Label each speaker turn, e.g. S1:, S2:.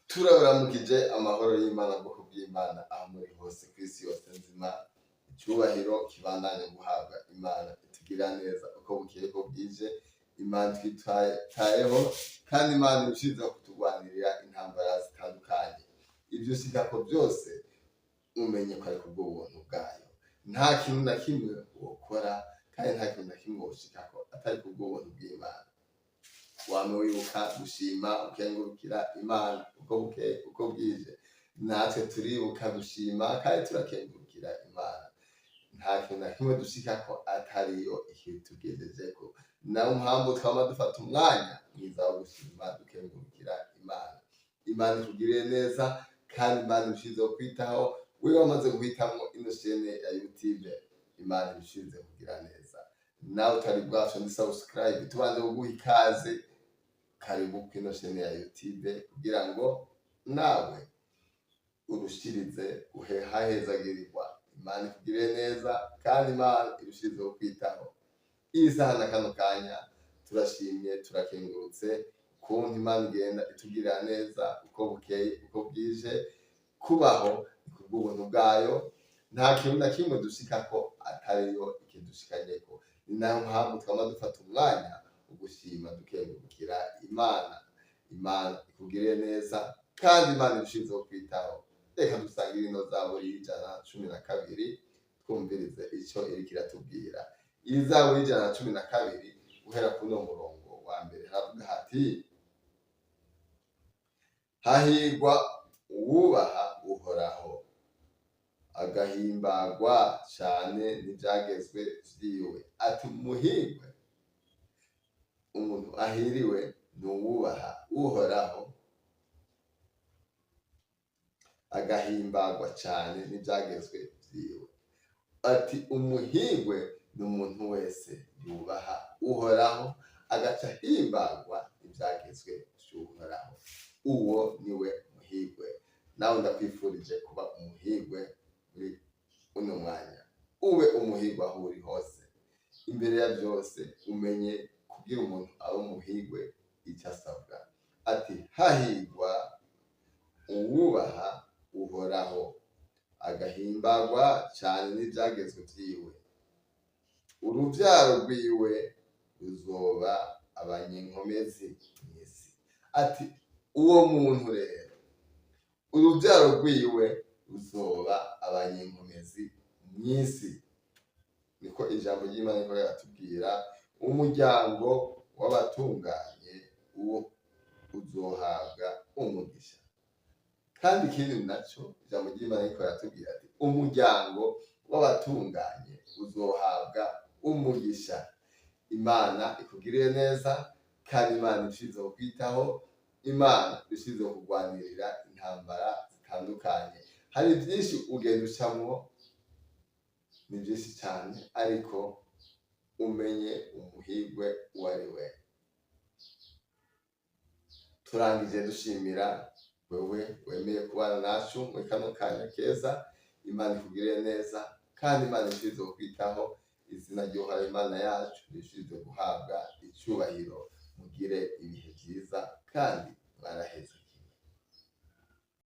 S1: Turabaramukije amahoro y'Imana bwoko bw'Imana aho muri hose kw'isi yose nzima. Icyubahiro kibandanye guhabwa Imana itugira neza uko bukeye ko bwije. Imana twitayeho kandi Imana irushiza kutugwanirira intambara zitandukanye. Ibyo ushikako byose umenye ko ari kubw'ubuntu bwayo. Nta kintu na kimwe wokora kandi nta kintu na kimwe woshikako atari kubw'ubuntu bw'Imana. Wame wibuka gushima ukengurukira Imana uko bukeye uko bwije. Natwe turibuka gushima kandi turakengurukira Imana. Nta kintu na kimwe dushikako atariyo ikitugezezeko. Nayo mpamvu twama dufata umwanya mwiza wo gushima dukengurukira Imana. Imana itugiriye neza kandi Imana irushizeho kwitaho. Wewe wamaze guhitamwo ino chaine ya YouTube, Imana irushize kugira neza. Nawe utari bwacu ndi subscribe, tubanze kuguha ikaze. Karibu kwino chaine ya YouTube kugira ngo nawe urushirize uhehahezagirirwa. Imana ikugirire neza kandi Imana irushizeho kwitaho. Isaha na kano kanya turashimye turakengurutse kuntu Imana igenda itugirira neza uko bukeye uko bwije. Kubaho kubw'ubuntu bwayo, nta kintu na kimwe dushikako atariyo ikidushikanyeko. Ni nayo mpamvu twama dufata umwanya ugushima dukengurukira Imana. Imana ikugirire neza kandi Imana irushizeho kwitaho. Reka dusangire ino zaburi y'Ijana na 12 twumvirize ico iriko iratubwira. Iyi zaburi y'Ijana na 12 guhera kuno murongo wa mbere haravuga hati: hahirwa uwubaha Uhoraho, agahimbagwa cane n'ivyagezwe vyiwe. Ati umuhirwe, umuntu ahiriwe n'uwubaha Uhoraho, agahimbagwa cane n'ivyagezwe vyiwe. Ati umuhirwe n'umuntu wese yubaha Uhoraho agaca ahimbagwa ivyagezwe vy'Uhoraho. Uwo niwe muhirwe. Nawe ndakwifurije kuba umuhirwe muri uno mwanya. Ube umuhirwe aho uri hose. Imbere ya byose umenye kugira umuntu abe umuhirwe icyo asabwa. Ati hahirwa uwubaha Uhoraho, agahimbagwa cyane n'ibyagezwe vyiwe. Uruvyaro rwiwe ruzoba abanyenkomezi mw'isi. Ati uwo muntu rero, uruvyaro rwiwe ruzoba abanyenkomezi mw'isi. Niko ijambo ry'Imana riko riratubwira. Umuryango w'abatunganye uwo uzohabwa umugisha. Kandi ikindi naco ijambo ry'Imana riko riratubwira ati umuryango w'abatunganye uzohabwa umugisha. Imana ikugirire neza kandi Imana irushizeho kwitaho. Imana irushizeho kugwanirira intambara zitandukanye. Hari byinshi ugenda ucamwo, ni byinshi cyane, ariko umenye umuhirwe Uwariwe. Turangije dushimira wewe wemeye kubana nacu muri kano kanya keza. Imana ikugirire neza kandi Imana irushizeho kwitaho. Izina ry'Uhoraho Imana yacu rishize guhabwa icyubahiro. Mugire ibihe byiza kandi mwaraheze.